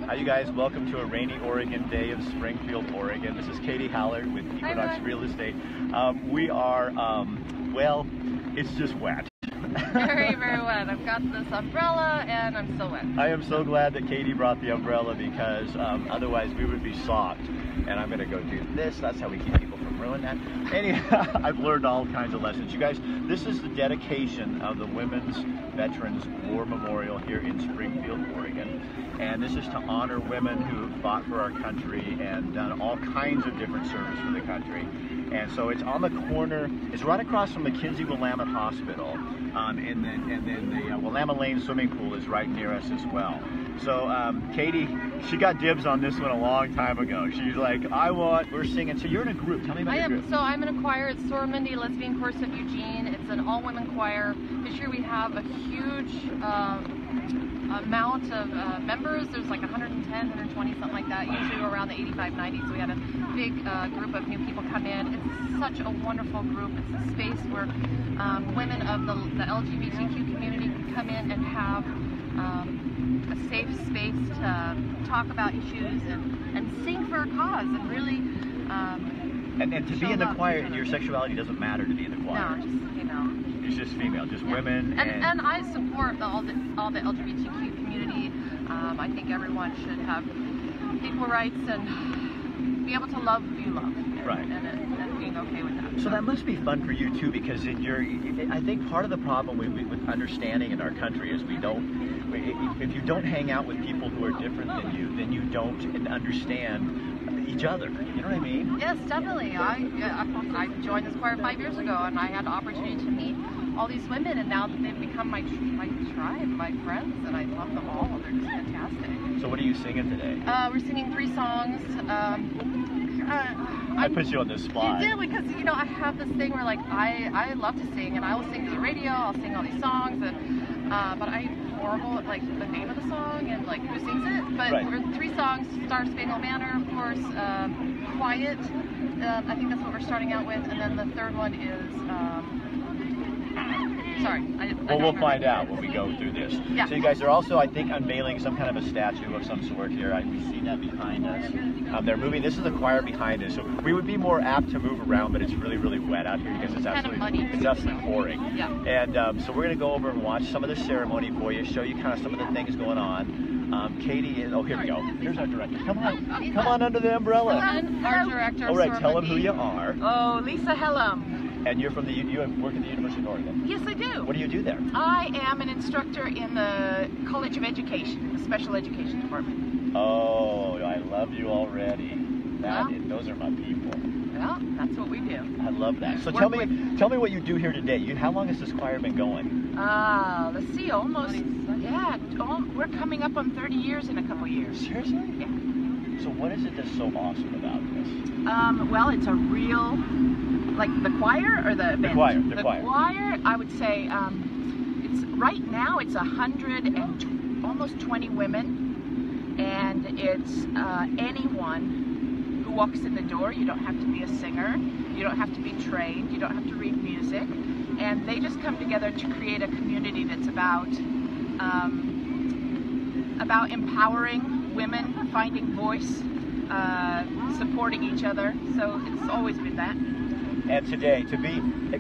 Hi, you guys. Welcome to a rainy Oregon day of Springfield, Oregon. This is Katie Hallard with Equinox Real Estate. We are, well, it's just wet. Very, very wet. I've got this umbrella and I'm still wet. I am so glad that Katie brought the umbrella because otherwise we would be socked. And I'm going to go do this. That's how we keep people from ruining that. Anyhow, I've learned all kinds of lessons. You guys, this is the dedication of the Women's Veterans War Memorial here in Springfield, Oregon. And this is to honor women who fought for our country and done all kinds of different service for the country. And so it's on the corner, it's right across from McKinsey-Willamette Hospital. And then the Willamette Lane swimming pool is right near us as well. So Katie, she got dibs on this one a long time ago. She's like, we're singing. So you're in a group. Tell me about your group. So I'm in a choir. It's Soromundi Lesbian Chorus of Eugene. It's an all-women choir. This year we have a huge amount of members. There's like 110, 120, something like that. Usually we're around the 85, 90. So we had a big group of new people come in. It's such a wonderful group. It's a space where women of the LGBTQ community can come in and have a safe space to talk about issues and sing for a cause and really and to be in the choir, your sexuality doesn't matter to be in the choir. No, just, you know. It's just female, just women. And I support all the LGBTQ community. I think everyone should have equal rights and be able to love who you love. Right. And being okay with that. So that must be fun for you too, because I think part of the problem with understanding in our country is if you don't hang out with people who are different than you, then you don't understand each other. You know what I mean? Yes, definitely. I joined this choir 5 years ago, and I had the opportunity to meet all these women, and now that they've become my tribe, my friends, and I love them all. They're just fantastic. So what are you singing today? We're singing 3 songs. I put you on the spot. You did, because you know I have this thing where like I love to sing, and I will sing to the radio. I'll sing all these songs, and but I'm horrible at like the name of the song and like who sings it. But we're 3 songs: Star Spangled Banner, of course, Quiet. I think that's what we're starting out with, and then the third one is. Sorry. We'll find out when we go through this. Yeah. So you guys are also, I think, unveiling some kind of a statue of some sort here. We see that behind us. They're moving. This is the choir behind us. So we would be more apt to move around, but it's really, really wet out here because it's absolutely pouring. Yeah. And so we're going to go over and watch some of the ceremony for you, show you kind of some of the things going on. Katie is, here we go. Here's our director. Come on under the umbrella. Our director. All right, tell them who you are. Oh, Lisa Hellam. And you're from you work at the University of Oregon. Yes, I do. What do you do there? I am an instructor in the College of Education, the Special Education Department. Oh, I love you already. Those are my people. Well, that's what we do. I love that. So tell me what you do here today. How long has this choir been going? Let's see, we're coming up on 30 years in a couple years. Seriously? Yeah. So what is it that's so awesome about this? Well, it's a real, like the choir or the band? The choir. The choir, I would say, it's right now it's 100 and almost 20 women, and it's anyone who walks in the door. You don't have to be a singer, you don't have to be trained, you don't have to read music, and they just come together to create a community that's about empowering women, finding voice, supporting each other. So it's always been that. And today, to be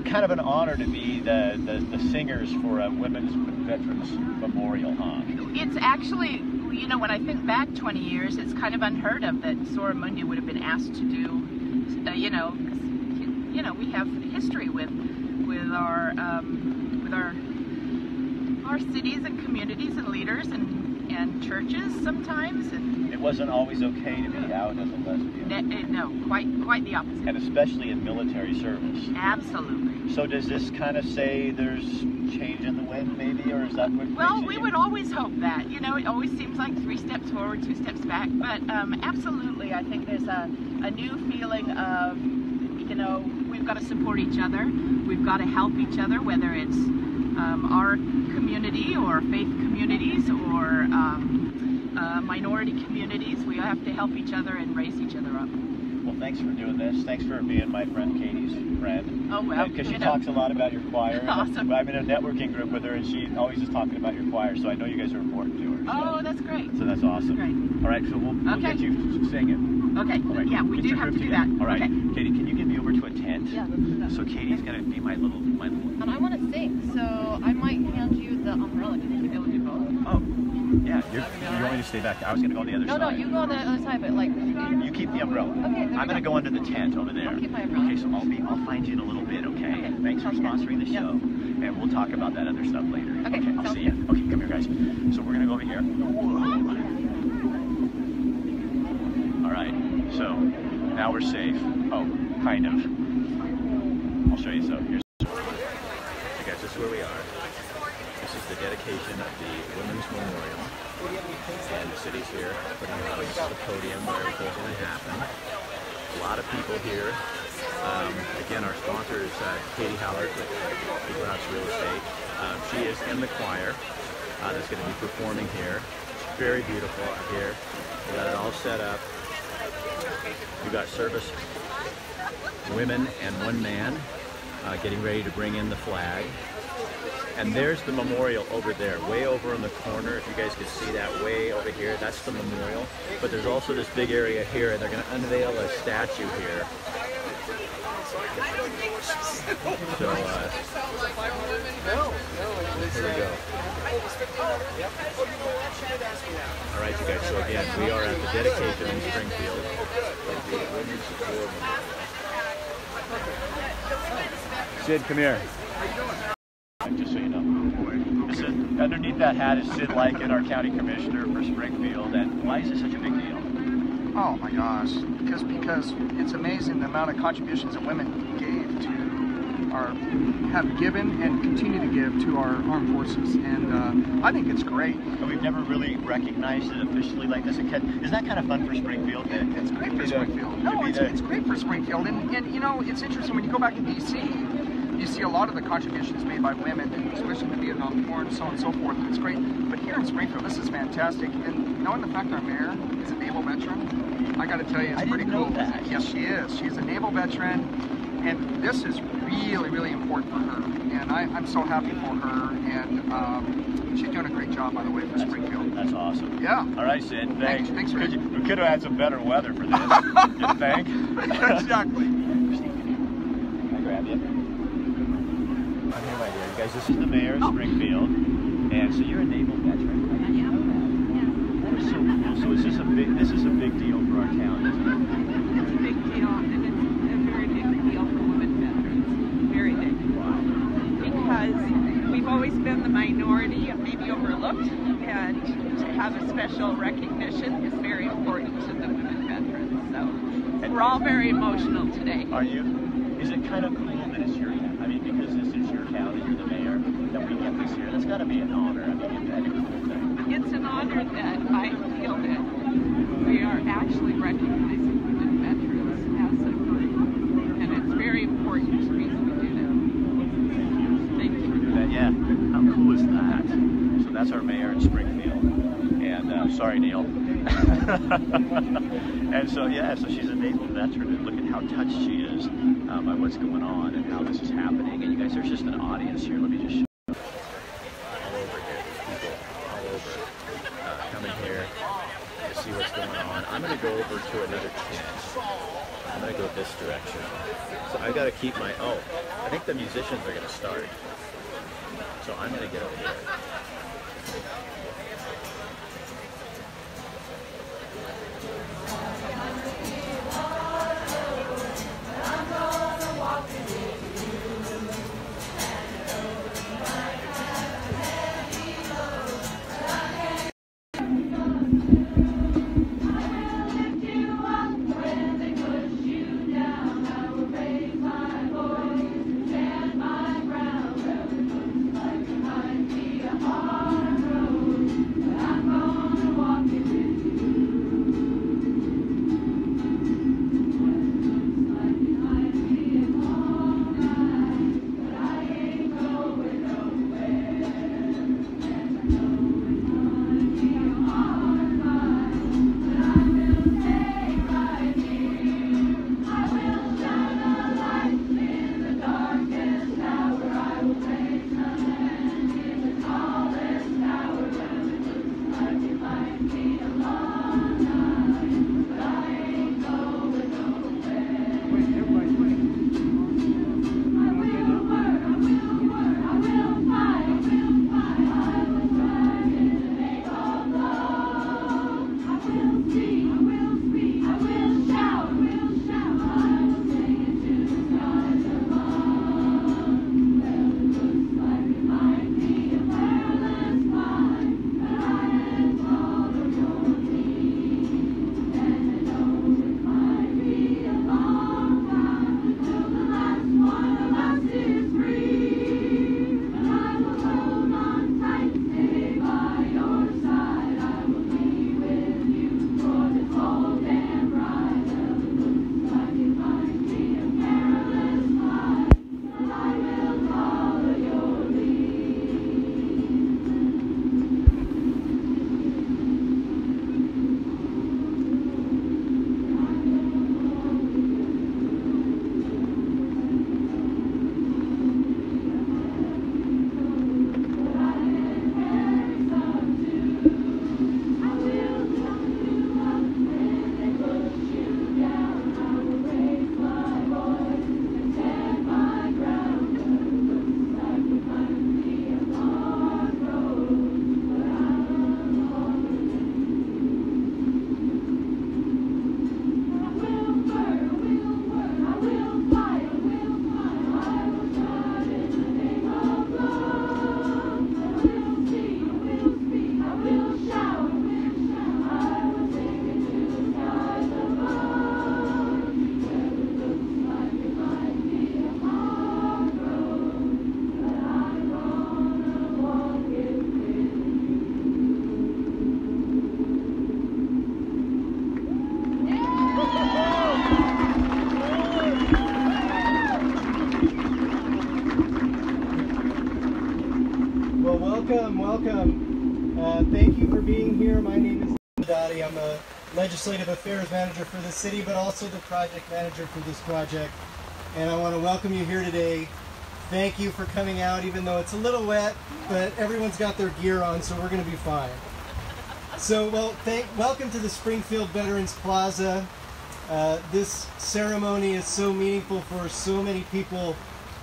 kind of an honor to be the singers for a Women's Veterans Memorial, huh? It's actually, you know, when I think back 20 years, it's kind of unheard of that Soromundi would have been asked to do, you know, because, you know, we have history with our cities and communities and leaders and churches sometimes. And it wasn't always okay to be out as a lesbian. No, quite the opposite. And especially in military service. Absolutely. So does this kind of say there's change in the wind, maybe, or is that what? Well, we would always hope that. You know, it always seems like 3 steps forward, 2 steps back. But absolutely, I think there's a new feeling of, you know, we've got to support each other. We've got to help each other, whether it's our community or faith communities or minority communities. We have to help each other and raise each other up. Well, thanks for doing this. Thanks for being my friend Katie's friend. Oh, well. Because she talks a lot about your choir. Awesome. I'm in a networking group with her, and she always is talking about your choir, so I know you guys are important to her. So. Oh, that's great. So that's awesome. Great. All right, so we'll get you singing. Okay. All right. Yeah, we do have to do that. All right. Okay. Katie, can you get me over to a tent? Yeah, let's do that. So Katie's going to be my little... And I want to sing, so I might hand you the umbrella. Do you think you'll be able to do both? Oh, yeah. You want me to stay back? I was going to go on the other side. No, you go on the other side, but like... You keep the umbrella. Okay, there I'm going to go under the tent over there. I'll keep my umbrella. Okay, so I'll find you in a little bit, okay? Thanks for sponsoring the show. And we'll talk about that other stuff later. Okay, I'll see you. Okay, come here, guys. So we're going to go over here. All right, so now we're safe. Oh, kind of. I'll show you. So here's... Okay, guys, this is where we are. This is the dedication of the Women's Memorial. And the city's here putting on the podium where everything's going to happen. A lot of people here. Again, our sponsor is Katie Howard with People House Real Estate. She is in the choir that's going to be performing here. It's very beautiful up here. We got it all set up. We've got service women and one man getting ready to bring in the flag. And there's the memorial over there, way over in the corner. If you guys could see that way over here, that's the memorial. But there's also this big area here, and they're going to unveil a statue here. So, here we go. All right, you guys, so again, we are at the dedication in Springfield of the Women's War Memorial. Sid, come here. Just so you know. This is, underneath that hat is Sid Lykin, our county commissioner for Springfield. And why is this such a big deal? Oh my gosh, because it's amazing the amount of contributions that women gave to have given and continue to give to our armed forces, and I think it's great. And we've never really recognized it officially like this. Isn't that kind of fun for Springfield? It's great for Springfield. No, it's great for Springfield, and you know, it's interesting when you go back to D.C., you see a lot of the contributions made by women, especially in the Vietnam War and so on and so forth. It's great, but here in Springfield, this is fantastic. And knowing the fact our mayor is a naval veteran, I got to tell you, it's pretty cool. I didn't know that. Yes, she is. She's a naval veteran, and this is really, really important for her. And I'm so happy for her, and she's doing a great job, by the way, for Springfield. That's awesome. Yeah. All right, Sid. Thanks. Thanks, Rich. We could have had some better weather for this. You think? Exactly. Can I grab you? I'm here right here. You guys, this is the mayor of Springfield. And so you're a naval veteran. That is so cool. So this is a big deal for our town, isn't it? It's a big deal, and it's a very big deal for women veterans. Very big. Wow. Because we've always been the minority and maybe overlooked, and to have a special recognition is very important to the women veterans. So we're all very emotional today. Are you? Is it kind of cool that it's your town? I mean, because this is your county, you're the mayor, that we get this here. That's got to be an honor. I mean, it's a cool thing. It's an honor that I feel that we are actually recognizing women veterans as a group, and it's very important to me that we do that. Thank you. Yeah, how cool is that? So that's our mayor in Springfield. And sorry, Neil. And so, yeah, so she's a naval veteran, and look at how touched she is by what's going on and how this is happening. And you guys, there's just an audience here. Let me just show you. All over here, there's people all over coming here to see what's going on. I'm going to go over to another tent. I'm going to go this direction. So I got to keep my, I think the musicians are going to start. So I'm going to get over here. welcome. Thank you for being here. My name is Dottie. I'm a legislative affairs manager for the city, but also the project manager for this project. And I want to welcome you here today. Thank you for coming out, even though it's a little wet, but everyone's got their gear on, so we're going to be fine. So, welcome to the Springfield Veterans Plaza. This ceremony is so meaningful for so many people,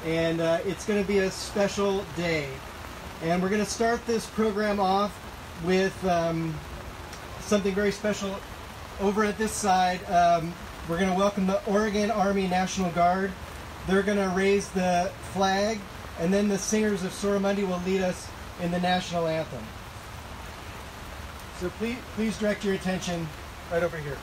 and it's going to be a special day. And we're going to start this program off with something very special. Over at this side, we're going to welcome the Oregon Army National Guard. They're going to raise the flag, and then the singers of Soromundi will lead us in the national anthem. So please direct your attention right over here.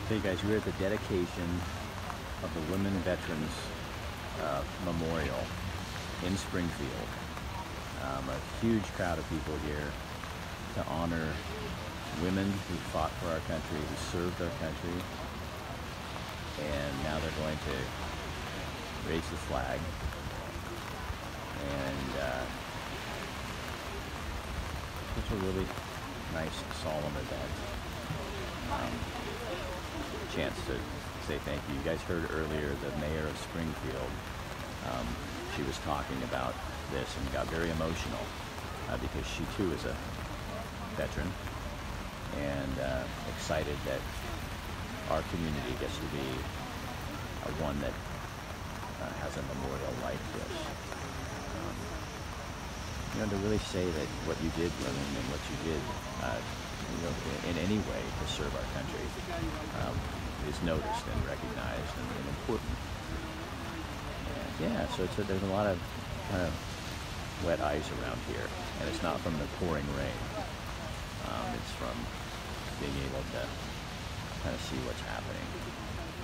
Hey guys, we're at the dedication of the Women Veterans Memorial in Springfield. A huge crowd of people here to honor women who fought for our country, who served our country, and now they're going to raise the flag. And it's a really nice, solemn event. Chance to say thank you. You guys heard earlier the mayor of Springfield. She was talking about this and got very emotional because she too is a veteran and excited that our community gets to be one that has a memorial like this. You know, to really say that what you did, women, and what you did, you know, in any way to serve our country, is noticed and recognized and important. And yeah, so there's a lot of kind of wet ice around here, and it's not from the pouring rain. It's from being able to kind of see what's happening.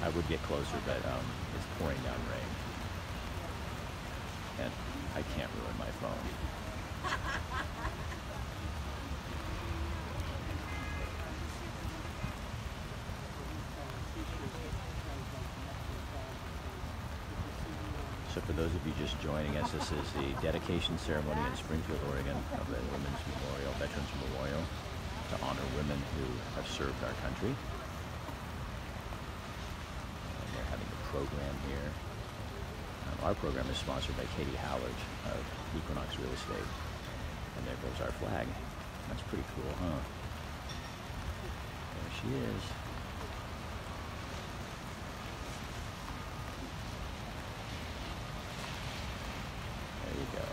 I would get closer, but it's pouring down rain, and I can't ruin my phone. So for those of you just joining us, this is the dedication ceremony in Springfield, Oregon of the Women's Memorial, Veterans Memorial, to honor women who have served our country. And they're having a program here. Our program is sponsored by Katie Howard of Equinox Real Estate. And there goes our flag. That's pretty cool, huh? There she is. There you go.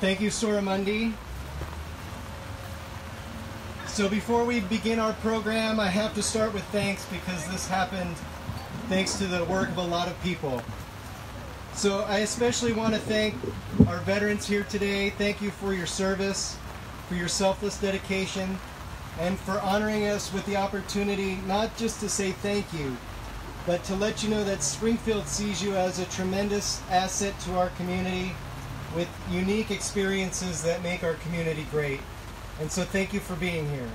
Thank you, Suramundi. So before we begin our program, I have to start with thanks because this happened thanks to the work of a lot of people. So I especially want to thank our veterans here today. Thank you for your service, for your selfless dedication, and for honoring us with the opportunity not just to say thank you, but to let you know that Springfield sees you as a tremendous asset to our community with unique experiences that make our community great. And so thank you for being here.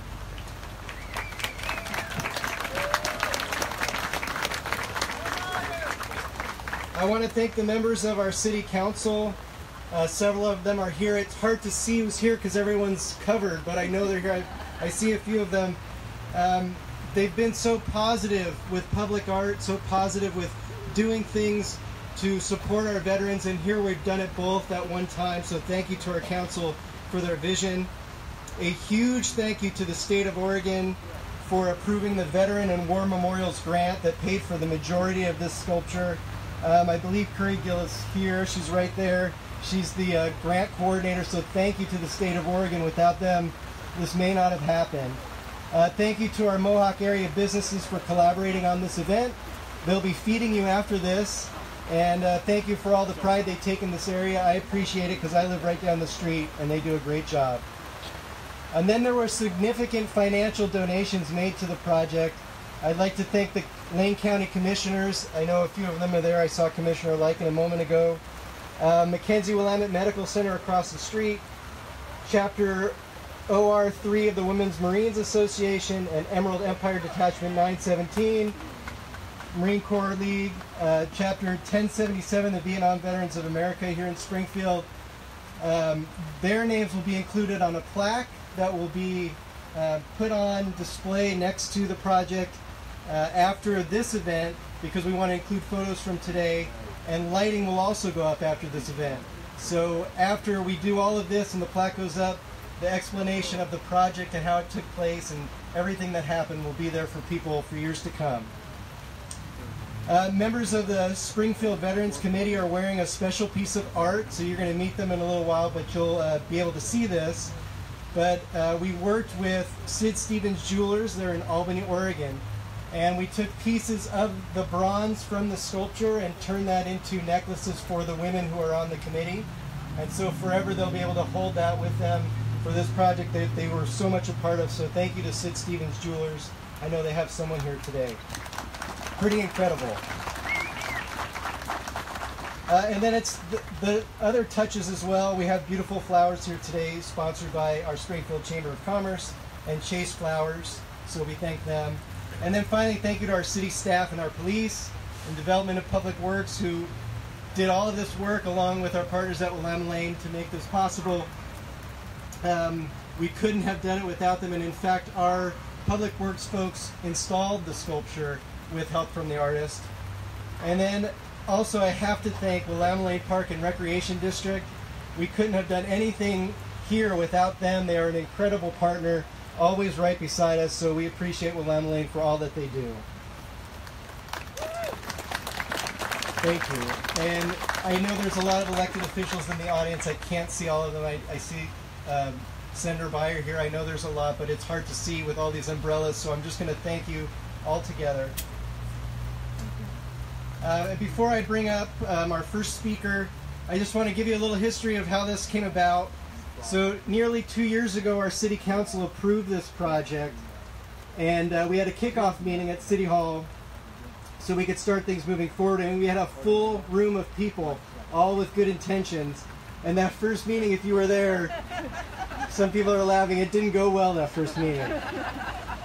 I want to thank the members of our city council. Several of them are here. It's hard to see who's here because everyone's covered, but I know they're here. I see a few of them. They've been so positive with public art, so positive with doing things to support our veterans, and here we've done it both at one time, so thank you to our council for their vision. A huge thank you to the state of Oregon for approving the Veteran and War Memorials grant that paid for the majority of this sculpture. I believe Curry Gill is here. She's right there. She's the grant coordinator, so thank you to the state of Oregon. Without them, this may not have happened. Thank you to our Mohawk area businesses for collaborating on this event. They'll be feeding you after this. And thank you for all the pride they take in this area. I appreciate it because I live right down the street and they do a great job. And then there were significant financial donations made to the project. I'd like to thank the Lane County Commissioners. I know a few of them are there. I saw Commissioner Lycan a moment ago. Mackenzie Willamette Medical Center across the street. Chapter OR3 of the Women's Marines Association and Emerald Empire Detachment 917. Marine Corps League, Chapter 1077, the Vietnam Veterans of America here in Springfield. Their names will be included on a plaque that will be put on display next to the project after this event, because we want to include photos from today, and lighting will also go up after this event. So after we do all of this and the plaque goes up, the explanation of the project and how it took place and everything that happened will be there for people for years to come. Members of the Springfield Veterans Committee are wearing a special piece of art, so you're going to meet them in a little while, but you'll be able to see this. But we worked with Sid Stevens Jewelers. They're in Albany, Oregon, and we took pieces of the bronze from the sculpture and turned that into necklaces for the women who are on the committee. And so forever they'll be able to hold that with them for this project that they were so much a part of. So thank you to Sid Stevens Jewelers. I know they have someone here today. Pretty incredible. And then it's the other touches as well. We have beautiful flowers here today, sponsored by our Springfield Chamber of Commerce and Chase Flowers, so we thank them. And then finally, thank you to our city staff and our police and Development of Public Works who did all of this work along with our partners at Willamette Lane to make this possible. We couldn't have done it without them, and in fact, our Public Works folks installed the sculpture with help from the artist. And then also I have to thank Willamette Lane Park and Recreation District. We couldn't have done anything here without them. They are an incredible partner, always right beside us, so we appreciate Willamette Lane for all that they do. Thank you. And I know there's a lot of elected officials in the audience. I can't see all of them. I see Senator Beyer here. I know there's a lot, but it's hard to see with all these umbrellas, so I'm just going to thank you all together. Before I bring up our first speaker, I just want to give you a little history of how this came about. So nearly 2 years ago, our city council approved this project, and we had a kickoff meeting at City Hall so we could start things moving forward, and we had a full room of people, all with good intentions. And that first meeting, if you were there, some people are laughing, it didn't go well that first meeting. It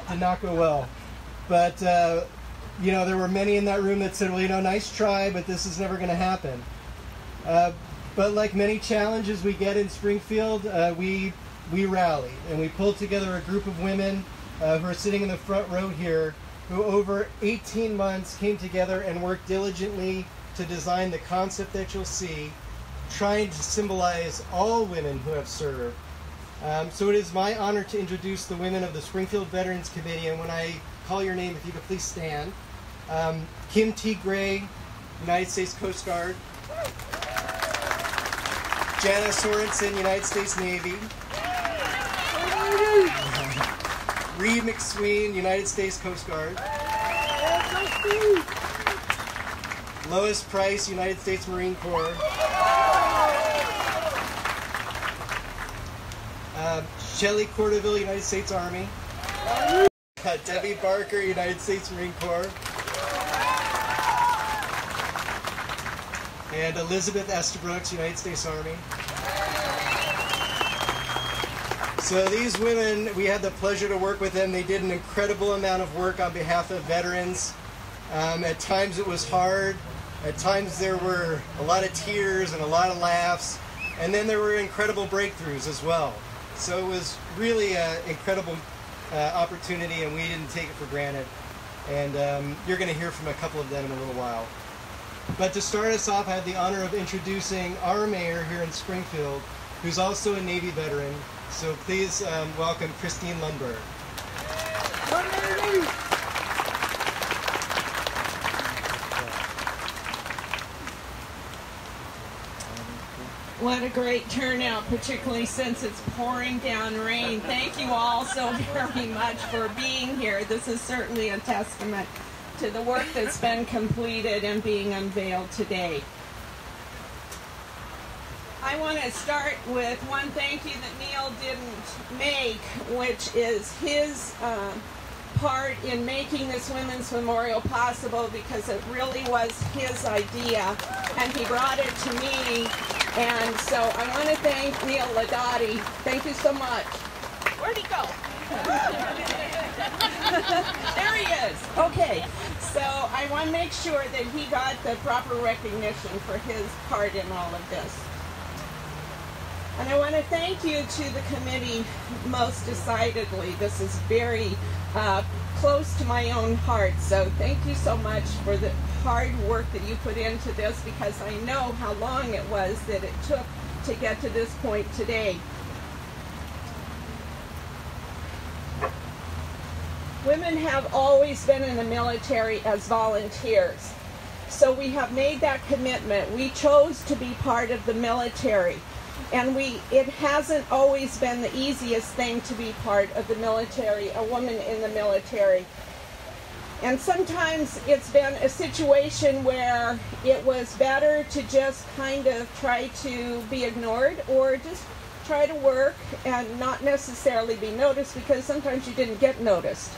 did not go well. But you know, there were many in that room that said, well, you know, nice try, but this is never going to happen. But like many challenges we get in Springfield, we rallied, and we pulled together a group of women who are sitting in the front row here, who over 18 months came together and worked diligently to design the concept that you'll see, trying to symbolize all women who have served. So it is my honor to introduce the women of the Springfield Veterans Committee, and when I call your name, if you could please stand. Kim T. Gray, United States Coast Guard. Jana Sorensen, United States Navy. Reed McSween, United States Coast Guard. Lois Price, United States Marine Corps. Shelley Cordoville, United States Army. Debbie Barker, United States Marine Corps. And Elizabeth Estabrooks, United States Army. So these women, we had the pleasure to work with them. They did an incredible amount of work on behalf of veterans. At times it was hard. At times there were a lot of tears and a lot of laughs. And then there were incredible breakthroughs as well. So it was really an incredible opportunity, and we didn't take it for granted. And you're going to hear from a couple of them in a little while. But to start us off, I have the honor of introducing our mayor here in Springfield, who's also a Navy veteran. So please welcome Christine Lundberg. What a great turnout, particularly since it's pouring down rain. Thank you all so very much for being here. This is certainly a testament to the work that's been completed and being unveiled today. I want to start with one thank you that Neil didn't make, which is his part in making this Women's Memorial possible, because it really was his idea and he brought it to me. And so I want to thank Neil Ladati. Thank you so much. Where'd he go? There he is. Okay. So I want to make sure that he got the proper recognition for his part in all of this. And I want to thank you to the committee most decidedly. This is very close to my own heart. So thank you so much for the hard work that you put into this, because I know how long it was that it took to get to this point today. Women have always been in the military as volunteers. So we have made that commitment. We chose to be part of the military. And it hasn't always been the easiest thing to be part of the military, a woman in the military. And sometimes it's been a situation where it was better to just kind of try to be ignored, or just try to work and not necessarily be noticed, because sometimes you didn't get noticed.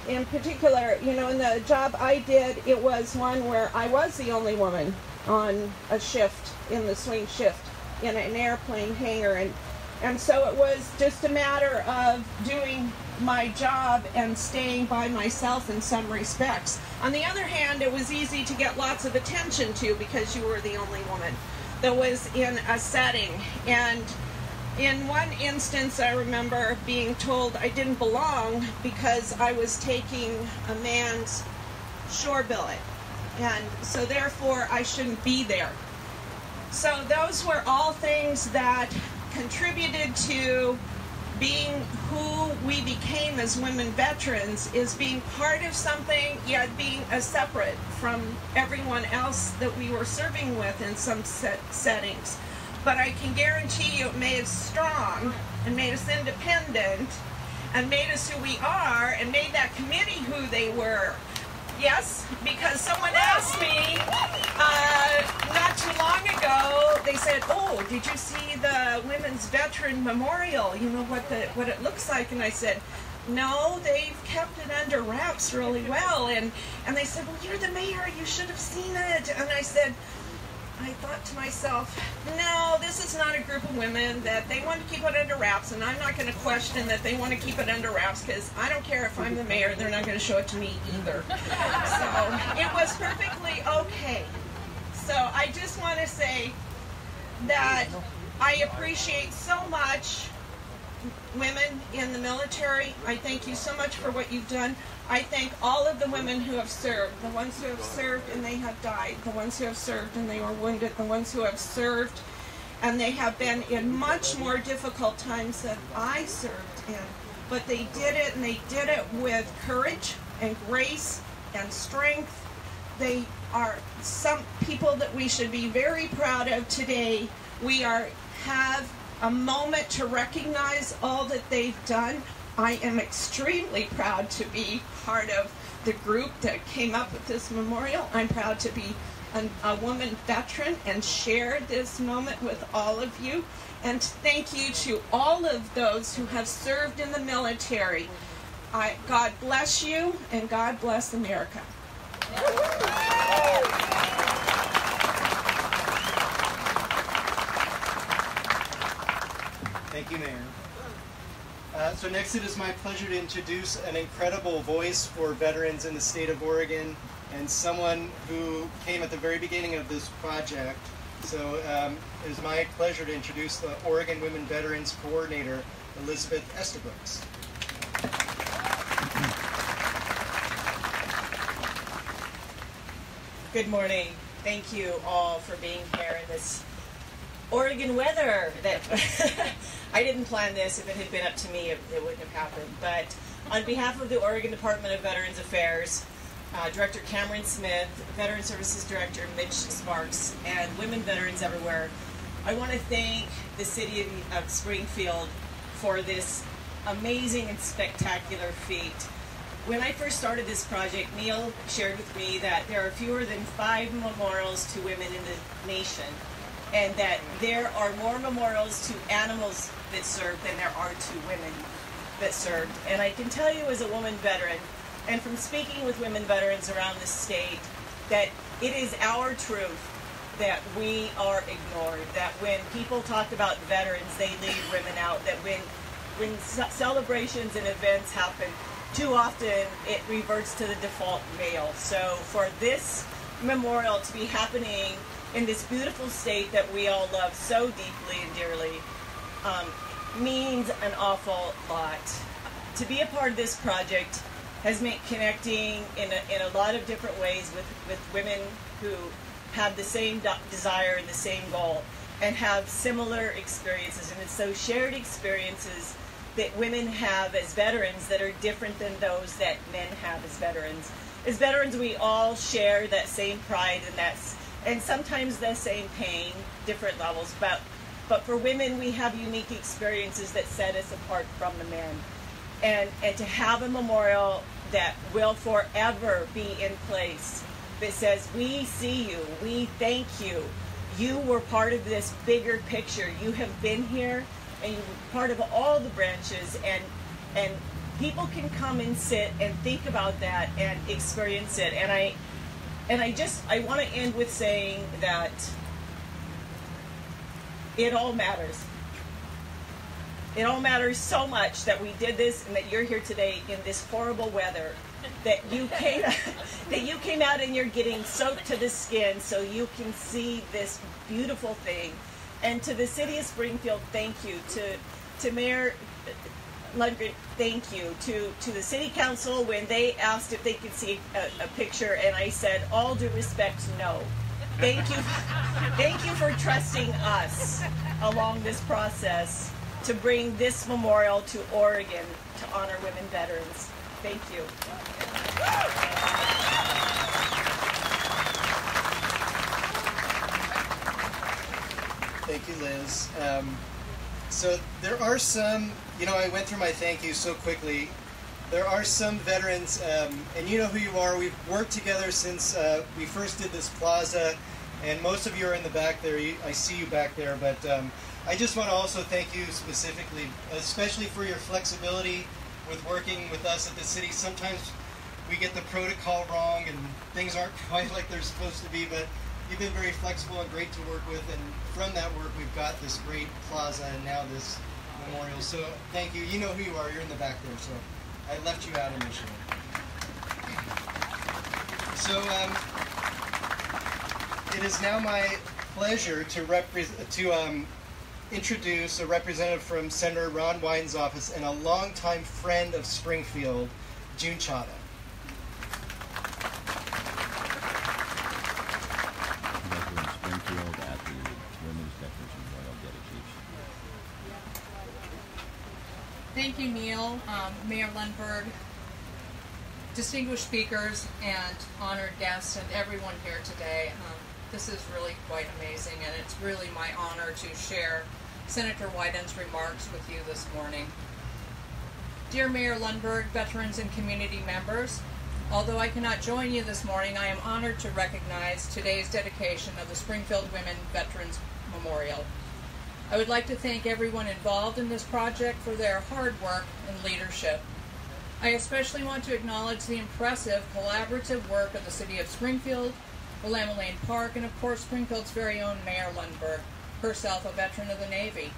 In particular, you know, in the job I did, it was one where I was the only woman on a shift, in the swing shift, in an airplane hangar, and so it was just a matter of doing my job and staying by myself in some respects. On the other hand, it was easy to get lots of attention to, because you were the only woman that was in a setting. And in one instance, I remember being told I didn't belong because I was taking a man's shore billet, and so therefore I shouldn't be there. So those were all things that contributed to being who we became as women veterans, is being part of something, yet being a separate from everyone else that we were serving with in some settings. But I can guarantee you it made us strong, and made us independent, and made us who we are, and made that committee who they were. Yes, because someone asked me not too long ago, they said, oh, did you see the Women's Veteran Memorial? You know what it looks like? And I said, no, they've kept it under wraps really well. And they said, well, you're the mayor, you should have seen it. And I said, I thought to myself, no, this is not a group of women that they want to keep it under wraps, and I'm not going to question that they want to keep it under wraps, because I don't care if I'm the mayor, they're not going to show it to me either. So it was perfectly okay. So I just want to say that I appreciate so much women in the military. I thank you so much for what you've done. I thank all of the women who have served, the ones who have served and they have died, the ones who have served and they were wounded, the ones who have served and they have been in much more difficult times than I served in. But they did it, and they did it with courage and grace and strength. They are some people that we should be very proud of today We have a moment to recognize all that they've done. I am extremely proud to be part of the group that came up with this memorial. I'm proud to be a woman veteran and share this moment with all of you. And thank you to all of those who have served in the military. God bless you, and God bless America. Thank you, Mayor. So next, it is my pleasure to introduce an incredible voice for veterans in the state of Oregon, and someone who came at the very beginning of this project. So it is my pleasure to introduce the Oregon Women Veterans Coordinator, Elizabeth Estabrooks. Good morning. Thank you all for being here in this Oregon weather. That I didn't plan this. If it had been up to me, it wouldn't have happened. But on behalf of the Oregon Department of Veterans Affairs, Director Cameron Smith, Veteran Services Director Mitch Sparks, and women veterans everywhere, I want to thank the city of Springfield for this amazing and spectacular feat. When I first started this project, Neil shared with me that there are fewer than 5 memorials to women in the nation, and that there are more memorials to animals that served than there are to women that served. And I can tell you as a woman veteran, and from speaking with women veterans around the state, that it is our truth that we are ignored, that when people talk about veterans, they leave women out, that when celebrations and events happen, too often it reverts to the default male. So for this memorial to be happening in this beautiful state that we all love so deeply and dearly means an awful lot. To be a part of this project has meant connecting in a lot of different ways with women who have the same desire and the same goal and have similar experiences. And it's those shared experiences that women have as veterans that are different than those that men have as veterans. As veterans, we all share that same pride and sometimes the same pain, different levels. But for women, we have unique experiences that set us apart from the men. And to have a memorial that will forever be in place that says, we see you, we thank you, you were part of this bigger picture, you have been here, and you were part of all the branches, and people can come and sit and think about that and experience it. And I want to end with saying that it all matters. It all matters so much that we did this and that you're here today in this horrible weather, that you came out and you're getting soaked to the skin so you can see this beautiful thing. And to the city of Springfield, thank you. To Mayor Lundgren, thank you. To the city council, when they asked if they could see a picture, and I said, all due respect, no. Thank you. Thank you for trusting us along this process to bring this memorial to Oregon to honor women veterans. Thank you. Thank you, Liz. So there are some, I went through my thank you so quickly. There are some veterans, and you know who you are. We've worked together since we first did this plaza, and most of you are in the back there. I see you back there, but I just want to also thank you specifically, especially for your flexibility with working with us at the city. Sometimes we get the protocol wrong and things aren't quite like they're supposed to be, but you've been very flexible and great to work with, and from that work we've got this great plaza and now this memorial. So thank you. You know who you are. You're in the back there, so I left you out initially. So it is now my pleasure to introduce a representative from Senator Ron Wyden's office and a longtime friend of Springfield, June Chada. Springfield at the Women's Veterans Memorial dedication. Thank you, Neil, Mayor Lundberg, distinguished speakers, and honored guests, and everyone here today. This is really quite amazing, and it's really my honor to share Senator Wyden's remarks with you this morning. Dear Mayor Lundberg, veterans and community members, although I cannot join you this morning, I am honored to recognize today's dedication of the Springfield Women Veterans Memorial. I would like to thank everyone involved in this project for their hard work and leadership. I especially want to acknowledge the impressive collaborative work of the City of Springfield, Willamette Lane Park, and of course Springfield's very own Mayor Lundberg, herself a veteran of the Navy.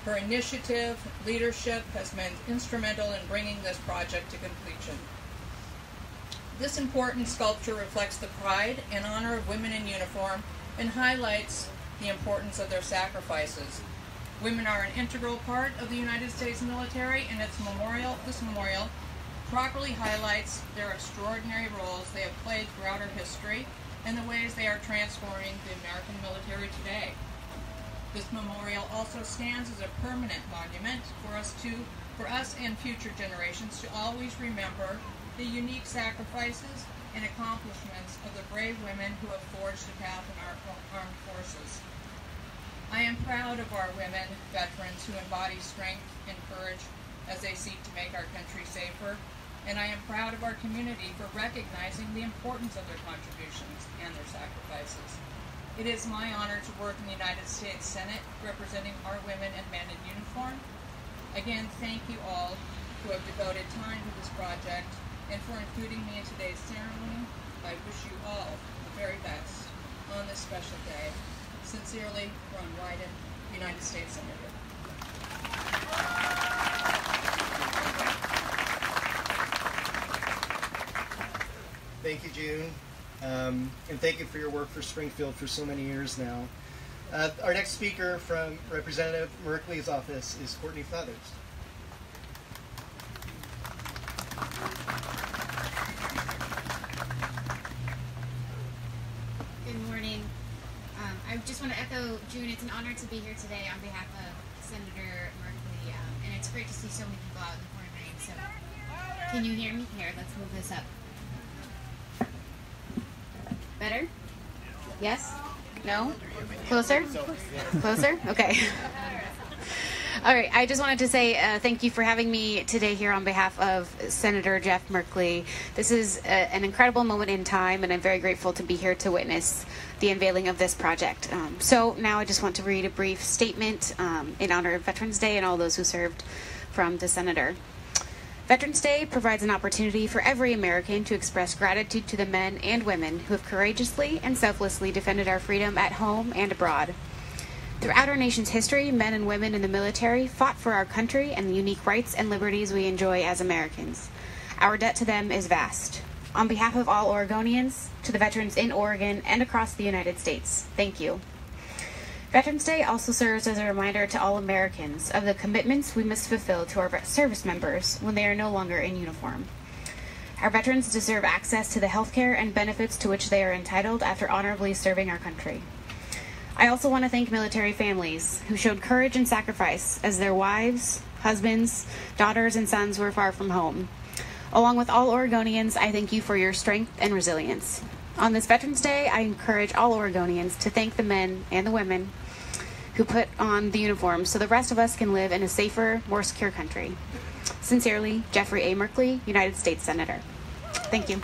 Her initiative, leadership has been instrumental in bringing this project to completion. This important sculpture reflects the pride and honor of women in uniform and highlights the importance of their sacrifices. Women are an integral part of the United States military, and this memorial properly highlights their extraordinary roles they have played throughout our history and the ways they are transforming the American military today. This memorial also stands as a permanent monument for us and future generations to always remember the unique sacrifices and accomplishments of the brave women who have forged a path in our armed forces. I am proud of our women veterans who embody strength and courage as they seek to make our country safer, and I am proud of our community for recognizing the importance of their contributions and their sacrifices. It is my honor to work in the United States Senate representing our women and men in uniform. Again, thank you all who have devoted time to this project and for including me in today's ceremony. I wish you all the very best on this special day. Sincerely, Ron Wyden, United States Senator. Thank you, June. And thank you for your work for Springfield for so many years now. Our next speaker from Representative Merkley's office is Courtney Feathers. Good morning. I just want to echo June. It's an honor to be here today on behalf of Senator Merkley, and it's great to see so many people out in the pouring rain. So, can you hear me? Here, let's move this up. Better? Yes? No? Closer? Closer? Okay. All right. I just wanted to say thank you for having me today here on behalf of Senator Jeff Merkley. This is an incredible moment in time, and I'm very grateful to be here to witness the unveiling of this project. So now I just want to read a brief statement in honor of Veterans Day and all those who served from the Senator. Veterans Day provides an opportunity for every American to express gratitude to the men and women who have courageously and selflessly defended our freedom at home and abroad. Throughout our nation's history, men and women in the military fought for our country and the unique rights and liberties we enjoy as Americans. Our debt to them is vast. On behalf of all Oregonians, to the veterans in Oregon and across the United States, thank you. Veterans Day also serves as a reminder to all Americans of the commitments we must fulfill to our service members when they are no longer in uniform. Our veterans deserve access to the health care and benefits to which they are entitled after honorably serving our country. I also want to thank military families who showed courage and sacrifice as their wives, husbands, daughters, and sons were far from home. Along with all Oregonians, I thank you for your strength and resilience. On this Veterans Day, I encourage all Oregonians to thank the men and the women who put on the uniforms so the rest of us can live in a safer, more secure country. Sincerely, Jeffrey A. Merkley, United States Senator. Thank you.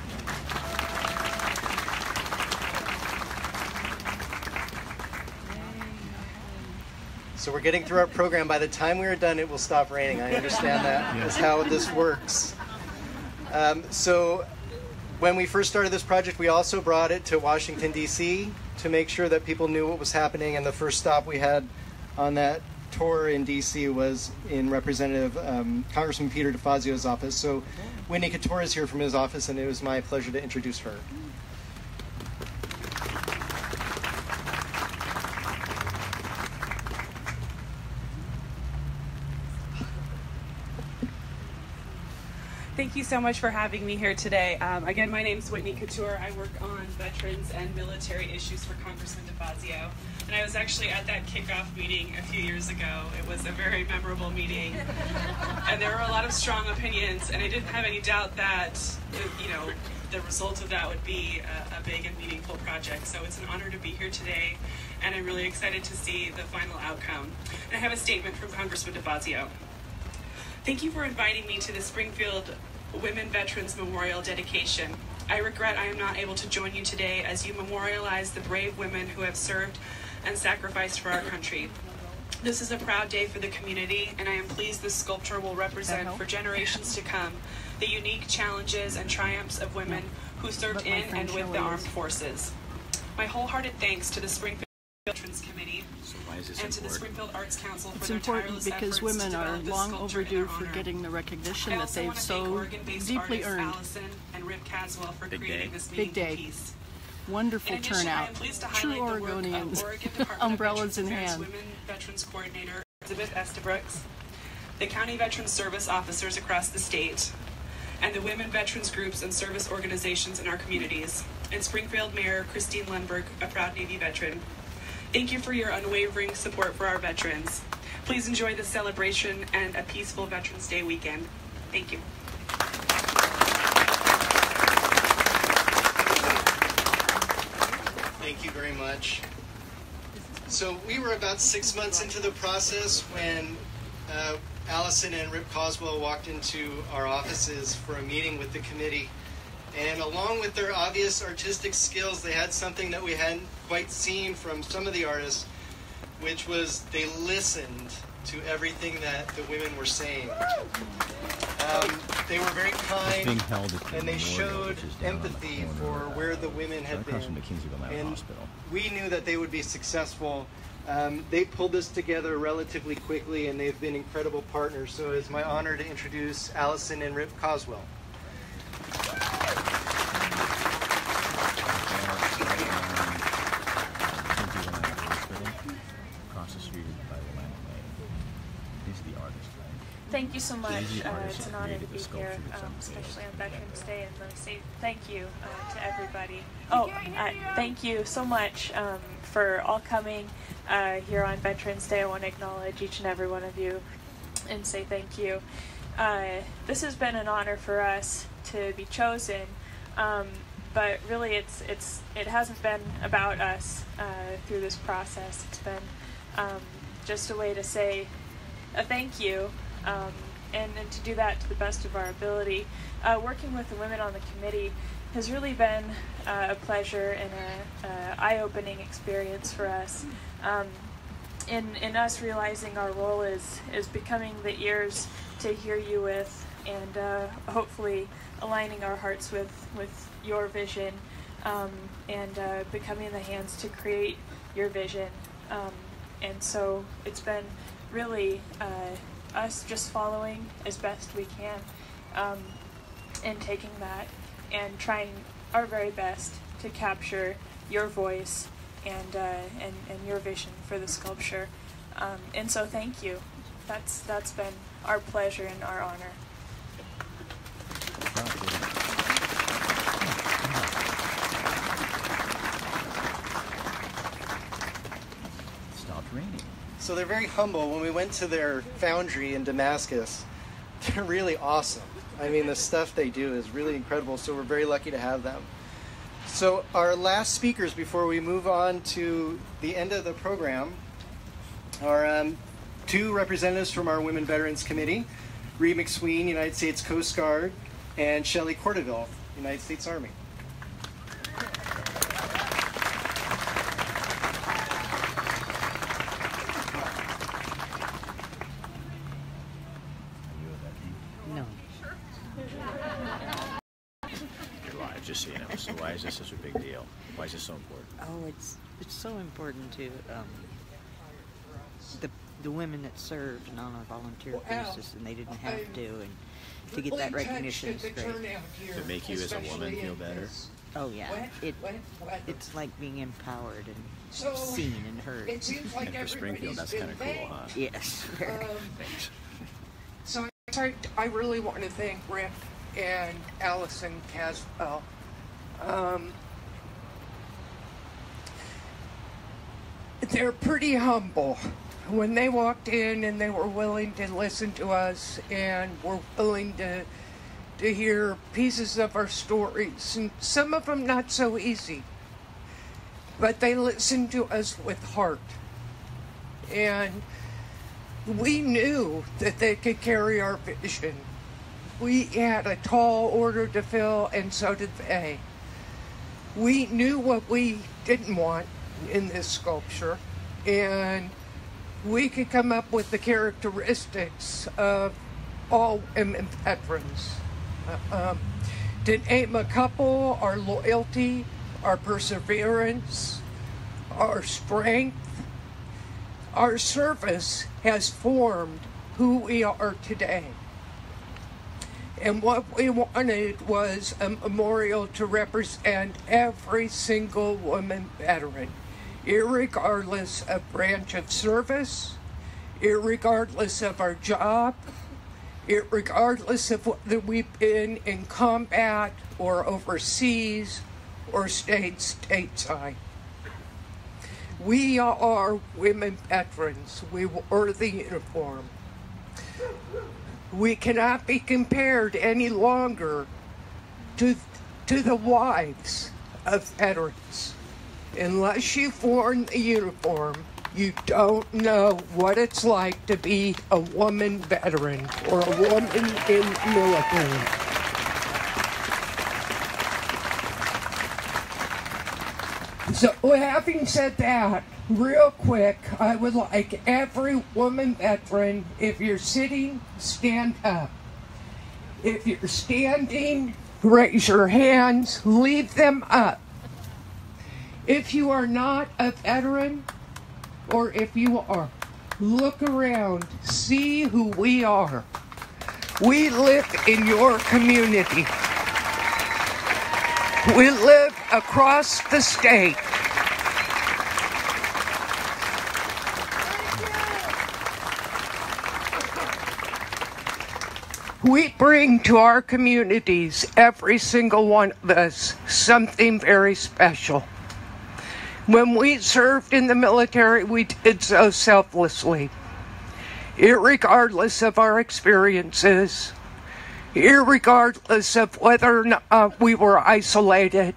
So we're getting through our program. By the time we are done, it will stop raining. I understand that is how this works. So when we first started this project, we also brought it to Washington, D.C. to make sure that people knew what was happening. And the first stop we had on that tour in D.C. was in Representative Congressman Peter DeFazio's office. So Whitney Couture is here from his office, and it was my pleasure to introduce her. Thank you so much for having me here today. Again, my name is Whitney Couture. I work on veterans and military issues for Congressman DeFazio. And I was actually at that kickoff meeting a few years ago. It was a very memorable meeting. And there were a lot of strong opinions. And I didn't have any doubt that, the result of that would be a big and meaningful project. So it's an honor to be here today, and I'm really excited to see the final outcome. And I have a statement from Congressman DeFazio. Thank you for inviting me to the Springfield Women Veterans Memorial dedication. I regret I am not able to join you today as you memorialize the brave women who have served and sacrificed for our country. This is a proud day for the community, and I am pleased this sculpture will represent for generations to come the unique challenges and triumphs of women who served in and with the armed forces. My wholehearted thanks to the Springfield Veterans Committee and to the Springfield Arts Council for their tireless efforts because women to are develop this long sculpture in overdue our for honor. getting the recognition I that also they've want to thank so Oregon-based deeply artists earned. Allison and Rip Caswell for Big creating day. this Big meaningful day. piece. Wonderful In addition, I turnout. am pleased to True highlight the work Oregonians. of Oregon Department Umbrellas of in Veterans hand. Affairs Women Veterans Coordinator Elizabeth Estabrooks, the County Veterans Service officers across the state, and the women veterans groups and service organizations in our communities, and Springfield Mayor Christine Lundberg, a proud Navy veteran. Thank you for your unwavering support for our veterans. Please enjoy the celebration and a peaceful Veterans Day weekend. Thank you. Thank you very much. So we were about 6 months into the process when Allison and Rip Coswell walked into our offices for a meeting with the committee. And along with their obvious artistic skills, they had something that we hadn't quite seen from some of the artists, which was they listened to everything that the women were saying. They were very kind, Being held at the and they memorial, showed which is down on the empathy corner, for where the women had across from been. McKinsey Valley And Hospital. we knew that they would be successful. They pulled this together relatively quickly, and they've been incredible partners. So it's my honor to introduce Allison and Rip Coswell. Across the street by the Lamb Lane. These are the artists, right? Thank you so much. These are the artists It's an that honor to created be the sculpture here, that's on the especially on stage. Veterans Day, and let me say thank you to everybody. Oh, thank you so much for all coming here on Veterans Day. I want to acknowledge each and every one of you and say thank you. This has been an honor for us to be chosen, but really it hasn't been about us through this process. It's been just a way to say a thank you, and to do that to the best of our ability. Working with the women on the committee has really been a pleasure and an eye-opening experience for us. In us realizing our role is becoming the ears to hear you with, and hopefully aligning our hearts with your vision, and becoming the hands to create your vision. And so it's been really us just following as best we can, and taking that and trying our very best to capture your voice and your vision for the sculpture. And so thank you. That's been our pleasure and our honor. It stopped raining. So they're very humble. When we went to their foundry in Damascus, they're really awesome. I mean, the stuff they do is really incredible, so we're very lucky to have them. So our last speakers before we move on to the end of the program are two representatives from our Women Veterans Committee, Reed McSween, United States Coast Guard, and Shelley Cordoville, United States Army. No. You're live, just so you know. So why is this such a big deal? Why is this so important? Oh, it's so important to the women that served on a volunteer basis, and they didn't have to, and to get that recognition is great. Does it make you as a woman feel better? Oh yeah, it's like being empowered and seen and heard. It seems like And for Springfield, that's kind of cool, huh? Yes. Thanks. So I really want to thank Rip and Allison Caswell. They're pretty humble. When they walked in and they were willing to listen to us and were willing to to hear pieces of our stories, and some of them not so easy. But they listened to us with heart. And we knew that they could carry our vision. We had a tall order to fill, and so did they. We knew what we didn't want in this sculpture, and we could come up with the characteristics of all women veterans. To name a couple, our loyalty, our perseverance, our strength, our service has formed who we are today. And what we wanted was a memorial to represent every single woman veteran, irregardless of branch of service, irregardless of our job, irregardless of whether we've been in combat or overseas or stayed stateside. We are women veterans. We wore the uniform. We cannot be compared any longer to the wives of veterans. Unless you've worn the uniform, you don't know what it's like to be a woman veteran or a woman in the military. So having said that, real quick, I would like every woman veteran, if you're sitting, stand up. If you're standing, raise your hands, leave them up. If you are not a veteran, or if you are, look around, see who we are. We live in your community. We live across the state. We bring to our communities, every single one of us, something very special. When we served in the military, we did so selflessly, irregardless of our experiences, irregardless of whether or not we were isolated.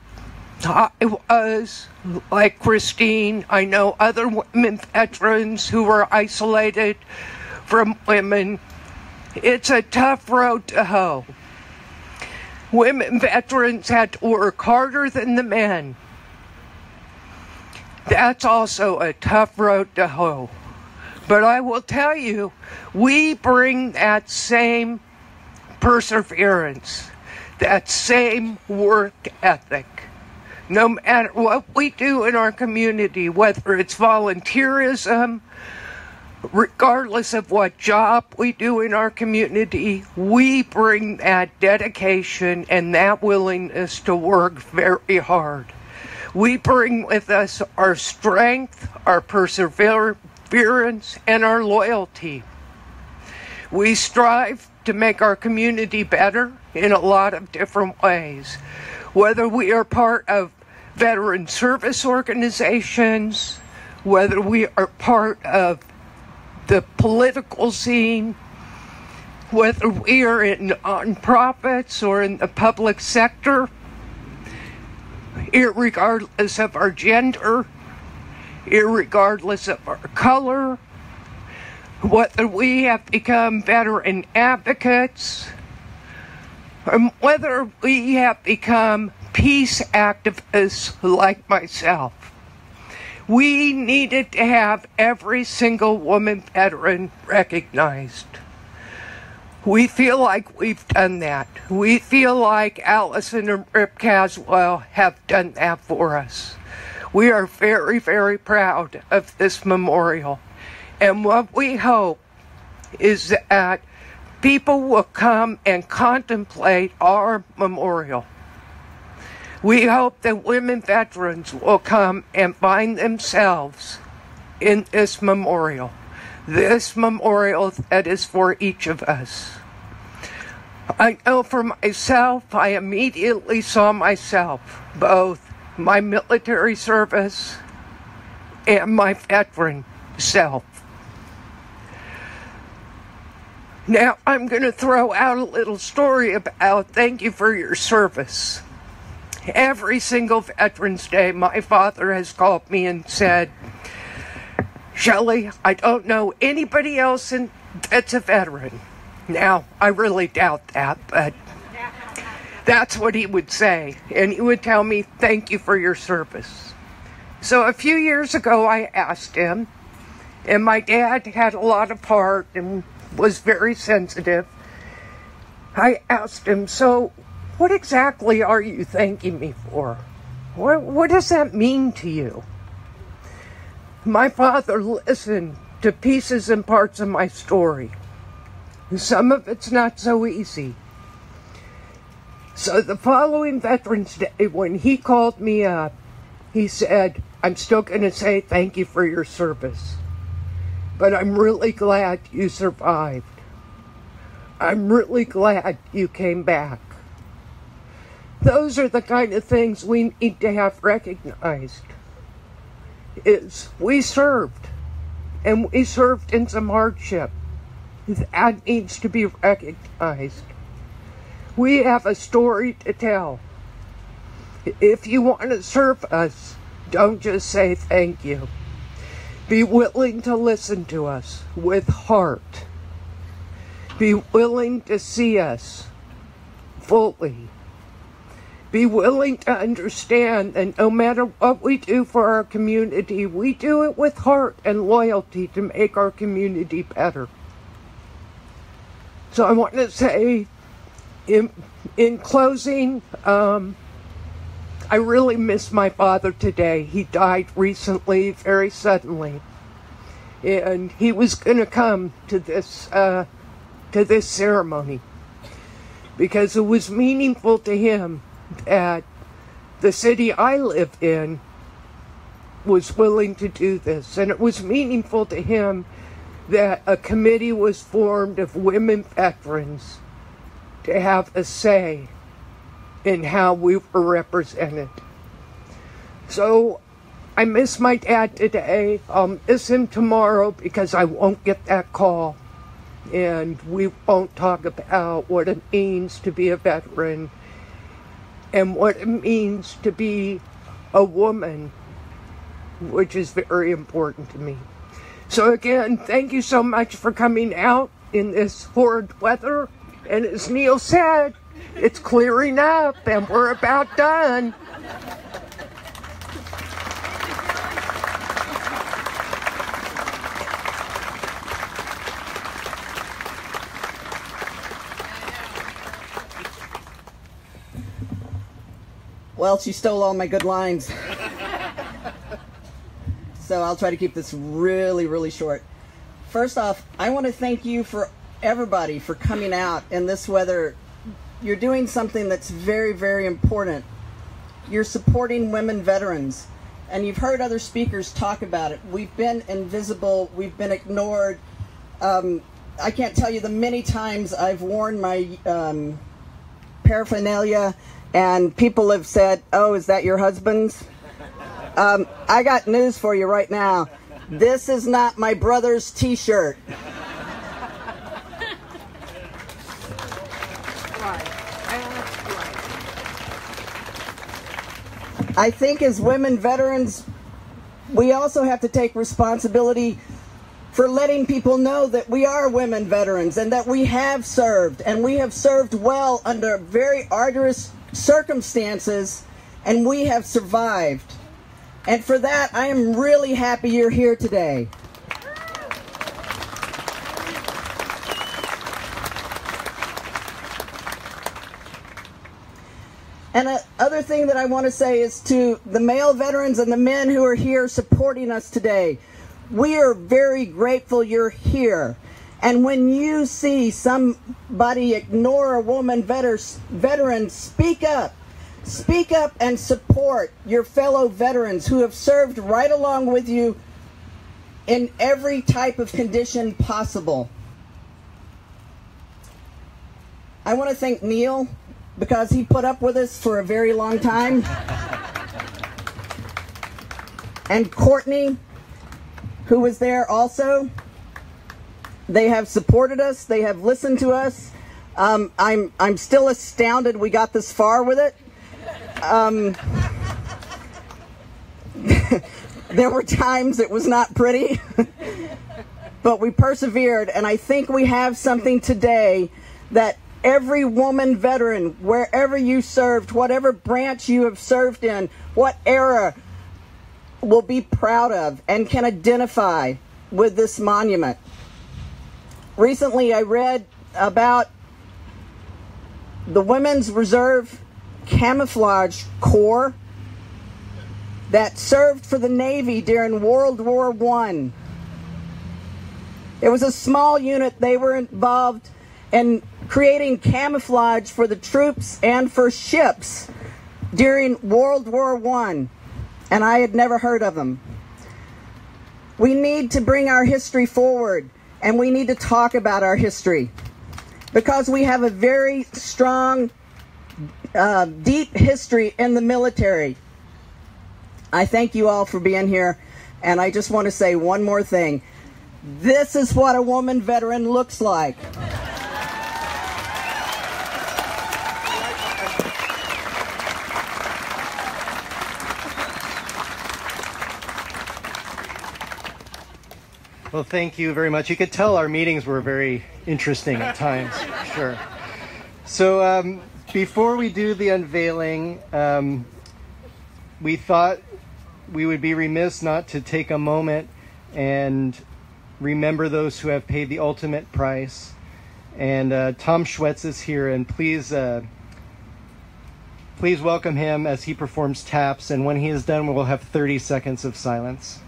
I was, like Christine, I know other women veterans who were isolated from women. It's a tough road to hoe. Women veterans had to work harder than the men. That's also a tough road to hoe. But I will tell you, we bring that same perseverance, that same work ethic. No matter what we do in our community, whether it's volunteerism, regardless of what job we do in our community, we bring that dedication and that willingness to work very hard. We bring with us our strength, our perseverance, and our loyalty. We strive to make our community better in a lot of different ways. Whether we are part of veteran service organizations, whether we are part of the political scene, whether we are in nonprofits or in the public sector, irregardless of our gender, irregardless of our color, whether we have become veteran advocates, or whether we have become peace activists like myself. We needed to have every single woman veteran recognized. We feel like we've done that. We feel like Allison and Rip Caswell have done that for us. We are very, very proud of this memorial. And what we hope is that people will come and contemplate our memorial. We hope that women veterans will come and find themselves in this memorial that is for each of us. I know for myself, I immediately saw myself, both my military service and my veteran self. Now, I'm going to throw out a little story about thank you for your service. Every single Veterans Day, my father has called me and said, Shelley, I don't know anybody else that's a veteran. Now, I really doubt that, but that's what he would say. And he would tell me, thank you for your service. So a few years ago, I asked him, and my dad had a lot of heart and was very sensitive. I asked him, so what exactly are you thanking me for? What does that mean to you? My father listened to pieces and parts of my story. Some of it's not so easy. So the following Veterans Day, when he called me up, he said, I'm still going to say thank you for your service, but I'm really glad you survived. I'm really glad you came back. Those are the kind of things we need to have recognized. Is we served, and we served in some hardship. That needs to be recognized. We have a story to tell. If you want to serve us, don't just say thank you. Be willing to listen to us with heart. Be willing to see us fully. Be willing to understand that no matter what we do for our community, we do it with heart and loyalty to make our community better. So I want to say, in closing, I really miss my father today. He died recently, very suddenly. And he was going to come to this ceremony because it was meaningful to him that the city I live in was willing to do this. And it was meaningful to him that a committee was formed of women veterans to have a say in how we were represented. So I miss my dad today. I'll miss him tomorrow because I won't get that call. And we won't talk about what it means to be a veteran and what it means to be a woman, which is very important to me. So again, thank you so much for coming out in this horrid weather. And as Neil said, it's clearing up and we're about done. Well, she stole all my good lines. So I'll try to keep this really, really short. First off, I want to thank you for everybody for coming out in this weather. You're doing something that's very, very important. You're supporting women veterans. And you've heard other speakers talk about it. We've been invisible. We've been ignored. I can't tell you the many times I've worn my paraphernalia and people have said, oh, is that your husband's? I got news for you right now. This is not my brother's t-shirt. I think as women veterans, we also have to take responsibility for letting people know that we are women veterans and that we have served, and we have served well under very arduous circumstances, and we have survived. And for that, I am really happy you're here today. And other thing that I want to say is to the male veterans and the men who are here supporting us today, we are very grateful you're here. And when you see somebody ignore a woman veteran, speak up. Speak up and support your fellow veterans who have served right along with you in every type of condition possible. I want to thank Neil, because he put up with us for a very long time. And Courtney, who was there also. They have supported us. They have listened to us. I'm still astounded we got this far with it. There were times it was not pretty, but we persevered, and I think we have something today that every woman veteran, wherever you served, whatever branch you have served in, what era, will be proud of and can identify with this monument. Recently, I read about the Women's Reserve Camouflage Corps that served for the Navy during World War I. It was a small unit. They were involved in creating camouflage for the troops and for ships during World War I, and I had never heard of them. We need to bring our history forward, and we need to talk about our history, because we have a very strong, deep history in the military. I thank you all for being here, and I just want to say one more thing. This is what a woman veteran looks like. Well, thank you very much. You could tell our meetings were very interesting at times, sure. So before we do the unveiling, we thought we would be remiss not to take a moment and remember those who have paid the ultimate price. And Tom Schwetz is here, and please welcome him as he performs taps. And when he is done, we'll have 30 seconds of silence.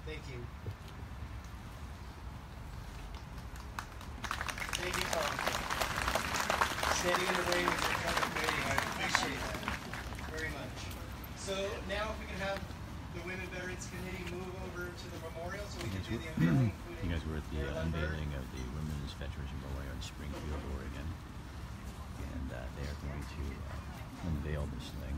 Thank you. Thank you, Tom. Standing in the rain with your kind of waiting, I appreciate that very much. So now if we can have the Women Veterans Committee move over to the memorial so we can do the unveiling. You guys were at the unveiling of the Women's Veterans Memorial in Springfield, Oregon. And they are going to unveil this thing.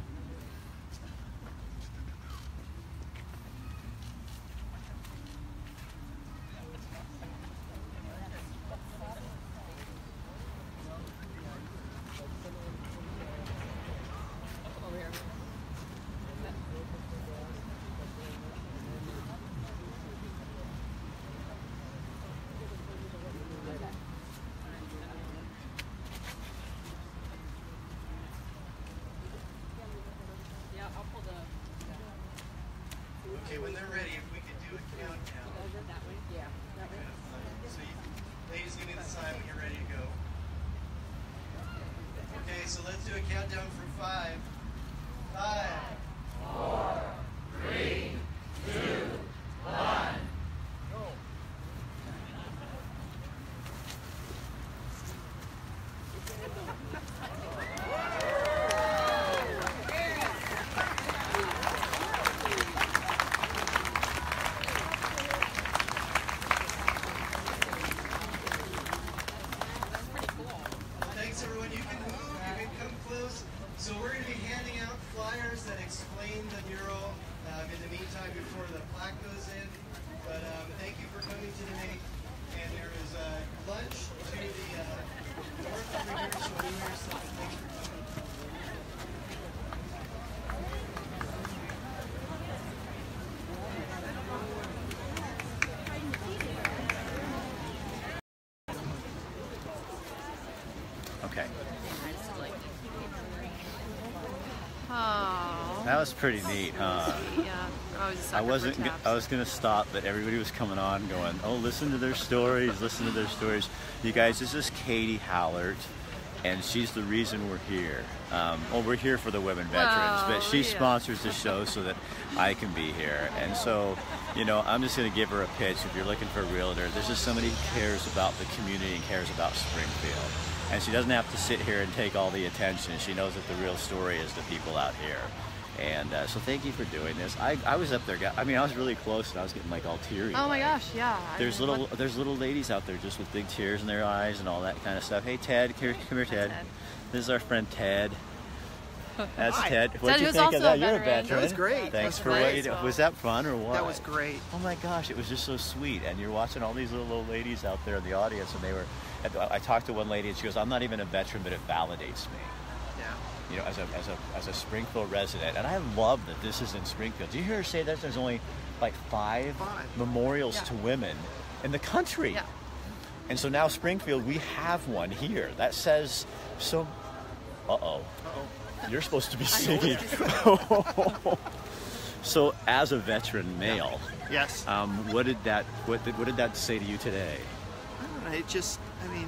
Okay, when they're ready, if we could do a countdown. That way? Yeah. That way? So you, ladies, give me the sign when you're ready to go. Okay, so let's do a countdown from 5. 5, 4, 3, 2, 1. Go. frame the mural in the meantime before the plaque goes in. But thank you for coming today. And there is lunch to the north over here, so we hear something. Thanks for coming. Okay. Oh. That was pretty neat, huh? Yeah. I was gonna stop, but everybody was coming on going, oh, listen to their stories, listen to their stories. You guys, this is Katie Howlert, and she's the reason we're here. Well, we're here for the women veterans, but she sponsors the show so that I can be here. And so, you know, I'm just gonna give her a pitch. If you're looking for a realtor, this is somebody who cares about the community and cares about Springfield. And she doesn't have to sit here and take all the attention. She knows that the real story is the people out here. And so thank you for doing this. I was up there, I mean, I was really close and I was getting like all teary. Oh my gosh, yeah. There's little ladies out there just with big tears in their eyes and all that kind of stuff. Hey Ted, come here Ted. This is our friend Ted. That's Hi. Ted. What did you think of that? You're a veteran. That was great. Thanks for what you did. Was that fun or what? That was great. Oh my gosh, it was just so sweet. And you're watching all these little old ladies out there in the audience, and they were. I talked to one lady, and she goes, "I'm not even a veteran, but it validates me." Yeah. You know, as a Springfield resident, and I love that this is in Springfield. Do you hear her say that there's only like five memorials to women in the country? Yeah. And so now Springfield, we have one here. That says so. Uh-oh. You're supposed to be singing. So, as a veteran male, yes. What did that say to you today? I don't know. It just, I mean,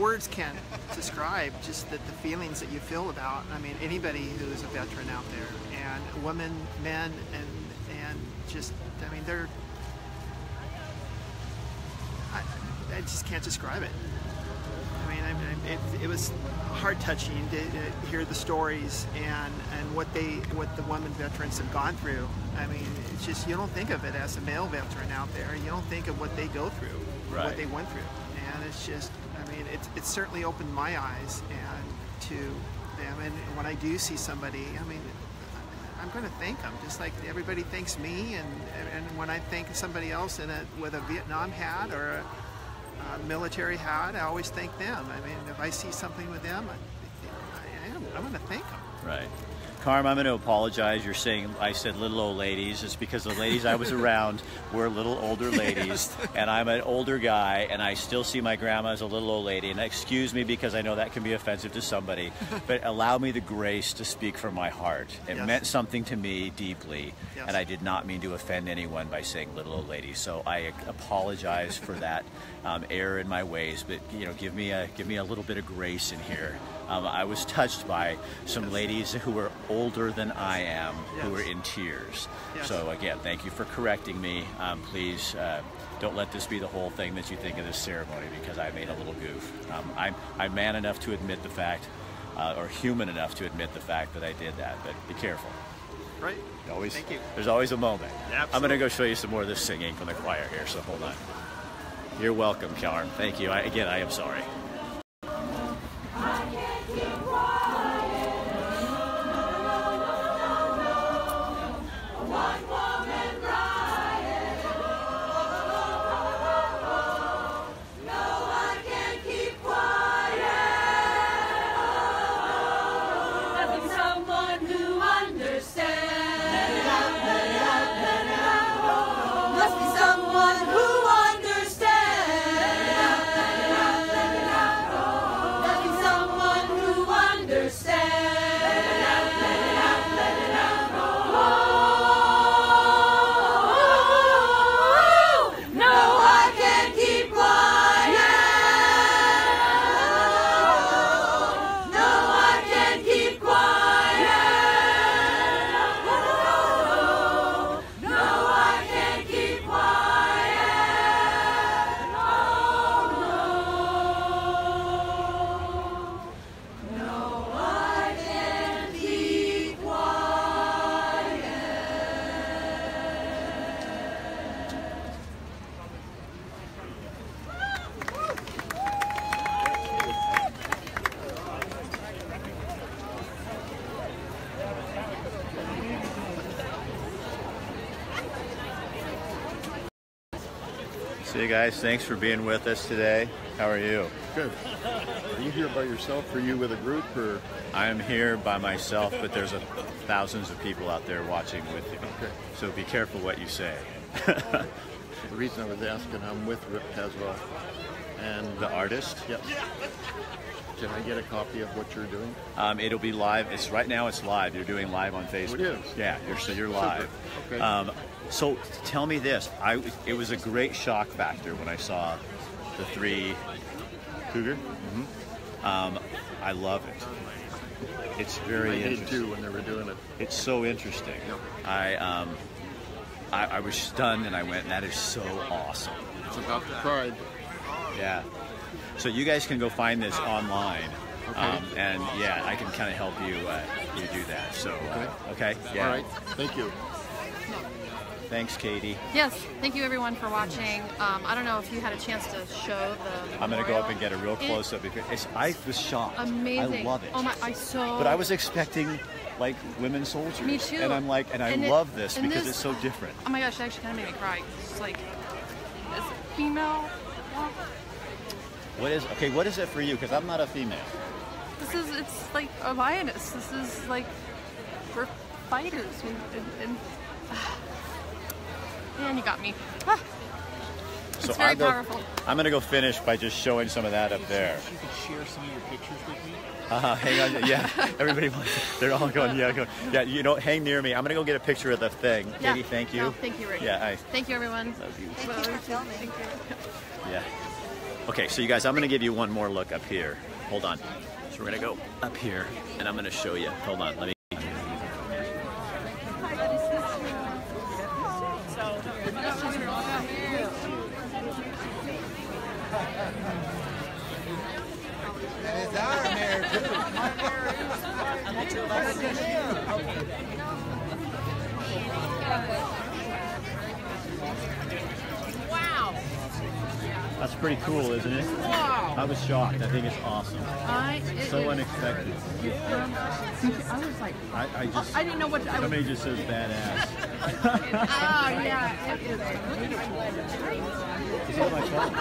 words can't describe just the feelings that you feel about. I mean, anybody who is a veteran out there, and women, men, and just, I mean, they're. I just can't describe it. I mean, it was heart-touching to hear the stories and what the women veterans have gone through. I mean, it's just, you don't think of it as a male veteran out there. You don't think of what they go through, what they went through, and it's just, I mean, it's certainly opened my eyes and to them. And when I do see somebody, I mean, I'm going to thank them, just like everybody thanks me. And when I thank somebody else with a Vietnam hat or a military hat, I always thank them. I mean, if I see something with them, I'm going to thank them. Right. Carm, I'm going to apologize. You're saying I said little old ladies. It's because the ladies I was around were little older ladies, Yes. And I'm an older guy, and I still see my grandma as a little old lady. And excuse me because I know that can be offensive to somebody, but allow me the grace to speak from my heart. It meant something to me deeply, and I did not mean to offend anyone by saying little old lady. So I apologize for that error in my ways. But you know, give me a little bit of grace in here. I was touched by some ladies who were older than I am, who were in tears. So again, thank you for correcting me. Please don't let this be the whole thing that you think of this ceremony, because I made a little goof. I'm man enough to admit the fact, or human enough to admit the fact that I did that, but be careful. Right. Thank you. There's always a moment. Yeah, I'm going to go show you some more of this singing from the choir here, so hold on. You're welcome, Carm. Thank you. Again, I am sorry. Hey guys, thanks for being with us today. How are you? Good. Are you here by yourself? Are you with a group, or? I am here by myself, but there's thousands of people out there watching with you. Okay. So be careful what you say. The reason I was asking, I'm with Rip Caswell. And the artist? Yes. Can I get a copy of what you're doing? It'll be live. Right now it's live. You're doing live on Facebook. It is? Yeah, you're live. Super. Okay. So tell me this. It was a great shock factor when I saw the 3 cougar. Mm-hmm. I love it. It's very interesting. I did too when they were doing it. It's so interesting. Yep. I was stunned and I went, that is so awesome. It's about the pride. Yeah. So you guys can go find this online. Okay. And yeah, I can kind of help you you do that. So okay. Yeah. All right. Thank you. Thanks, Katie. Yes, thank you everyone for watching. I don't know if you had a chance to show the I'm going to go up and get a real close-up. I was shocked. Amazing. I love it. Oh my, But I was expecting like women soldiers. Me too. And I'm like, and I love this because it's so different. Oh my gosh, it actually kind of made me cry. It's like, it's female. What is it for you? Because I'm not a female. It's like a lioness. This is like, we're fighters. Man, you got me. It's very powerful. I'm going to go finish by just showing some of that up there. You could share some of your pictures with me? Hang on. Yeah, everybody wants. They're all going. Yeah, you know, hang near me. I'm going to go get a picture of the thing. Yeah. Katie, thank you. No, thank you, Rick. Yeah, thank you, everyone. Love you. Thank you for filming. Thank you. Yeah. Okay, so you guys, I'm going to give you one more look up here. Hold on. So we're going to go up here, and I'm going to show you. Hold on. Let me. Wow. That's pretty cool, isn't it? Wow. I was shocked. I think it's awesome. So unexpected. I was like, I just. I didn't know what. Somebody just says badass. Oh yeah, it is. Is it my phone?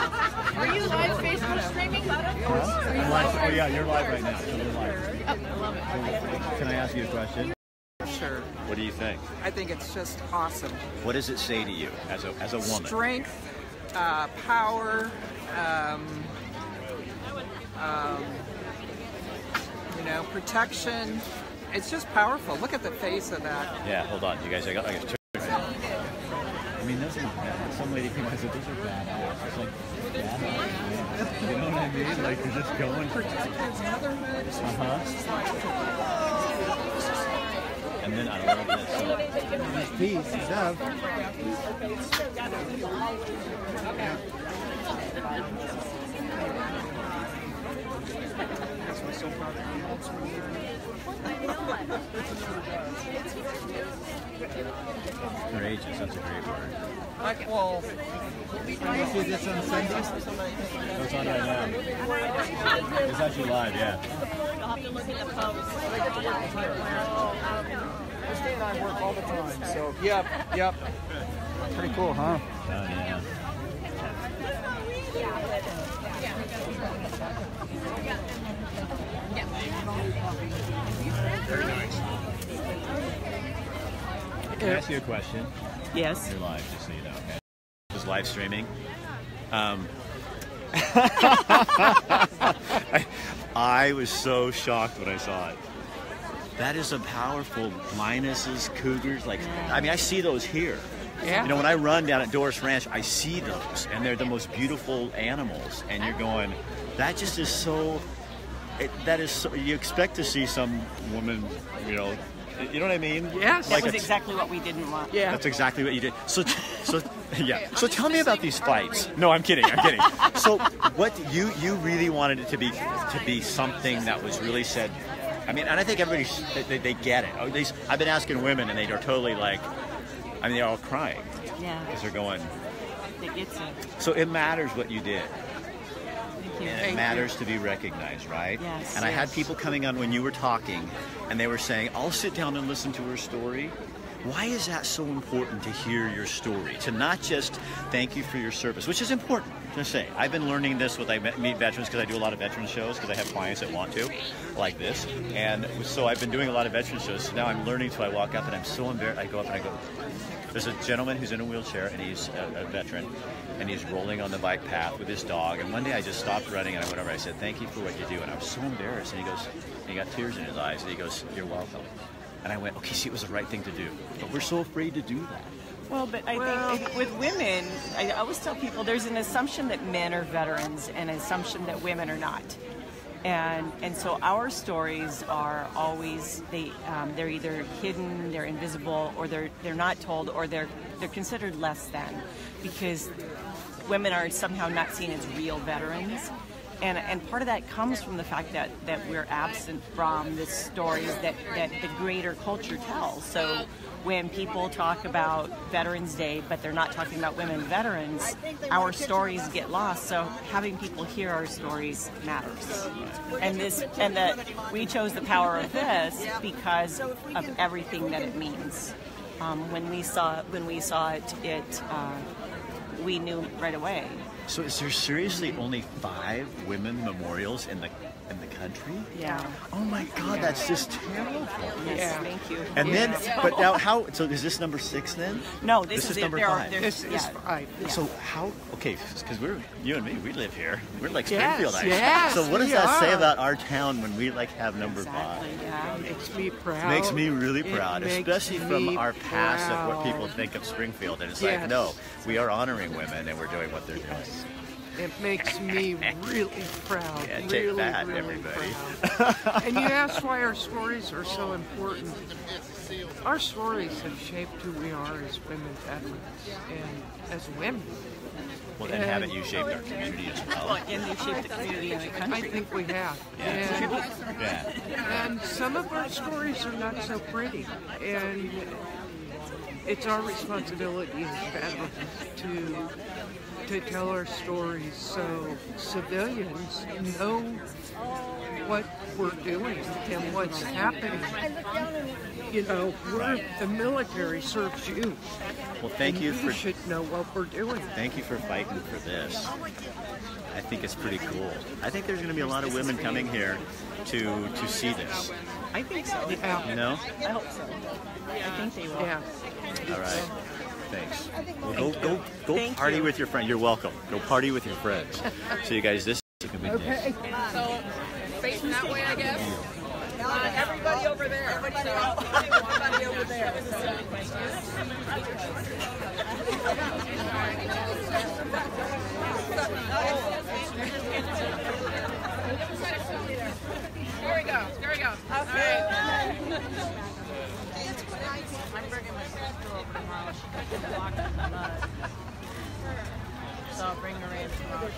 Are you live Facebook streaming? Oh yeah, you're live right now. So you're live. I love it. Can I ask you a question? Sure. What do you think? I think it's just awesome. What does it say to you as a woman? Strength, power, you know, protection. It's just powerful. Look at the face of that. Yeah, hold on. You guys, I got a picture right now. I mean, those are bad. Some lady came out and said, those are badass. It's like, badass. You know what I mean? Like, you're just going. And then I love this. Peace, love. Courageous, that's a great word. Well, you see this on Sunday? It's on right now. It's actually live, yeah. You'll have to look at the post. Christy and I work all the time, so yep. Pretty cool, huh? Oh, yeah. Very nice. Can I ask you a question? Yes. You're live, just so you know, okay? This is live streaming. I was so shocked when I saw it. That is a powerful lionesses, cougars. Like, I mean, I see those here. Yeah. You know, when I run down at Doris Ranch, I see those, and they're the most beautiful animals. And you're going, that just is so. That is so. You expect to see some woman, you know what I mean? Yes. Like that was exactly what we didn't want. Yeah. That's exactly what you did. So yeah. So tell me about these fights. No, I'm kidding. So what you really wanted it to be something that was really said. I mean, and I think everybody they get it. At least I've been asking women, and they are totally like. I mean, they're all crying. Yeah. Because they're going. It gets it. So it matters what you did. Thank you. And it matters to be recognized, right? Yes. And I had people coming on when you were talking, and they were saying, I'll sit down and listen to her story. Why is that so important to hear your story? To not just thank you for your service, which is important to say. I've been learning this with I meet veterans because I do a lot of veteran shows because I have clients that want to, like this. And so I've been doing a lot of veteran shows. So now I'm learning till I walk up and I'm so embarrassed. I go up and I go, there's a gentleman who's in a wheelchair and he's a veteran and he's rolling on the bike path with his dog. And one day I just stopped running and I went over, I said, thank you for what you do. And I was so embarrassed. And he goes, and he got tears in his eyes and he goes, you're welcome. And I went, okay, see, it was the right thing to do. But we're so afraid to do that. Well, but I think with women, I always tell people there's an assumption that men are veterans and an assumption that women are not. And so our stories are always, they're either hidden, they're invisible, or they're not told, or they're considered less than, because women are somehow not seen as real veterans. And part of that comes from the fact that we're absent from the stories that the greater culture tells. So when people talk about Veterans Day, but they're not talking about women veterans, our stories get lost. So having people hear our stories matters. And that we chose the power of this because of everything that it means. When we saw it, we knew right away. So is there seriously only 5 women memorials in the country? Yeah. Oh my God, that's just terrible. Yes, thank you. And then, but now how? So is this number 6 then? No, this is number 5. This is 5. Yeah. So how? Okay, because you and me, we live here. We're like Springfield. Yes, so what does that say about our town when we have number 5? Yeah. Makes me proud. Makes me really proud, especially from our past proud. of what people think of Springfield. And it's like, no, we are honoring women and we're doing what they're doing. It makes me really proud. Yeah, take really, that, really everybody. proud. And you asked why our stories are so important. Our stories have shaped who we are as women veterans and as women. Well, then haven't you shaped our community as well? And you shaped the community in the country. I think we have. Yeah. And some of our stories are not so pretty. And it's our responsibility as veterans to tell our stories so civilians know what we're doing and what's happening. You know, the military serves you. Well, thank you for. You should know what we're doing. Thank you for fighting for this. I think it's pretty cool. I think there's going to be a lot of women coming here to see this. I think so. Yeah. You know? I hope so. I think they will. Yeah. All right. Thanks. Well, go party with your friend. You're welcome. Go party with your friends. So you guys, this is a big day. So, facing that way, I guess. Everybody over there. Everybody over there. There we go. There we go. Okay. I'm bringing my sister over tomorrow. She got locked in the mud. So I'll bring her in tomorrow.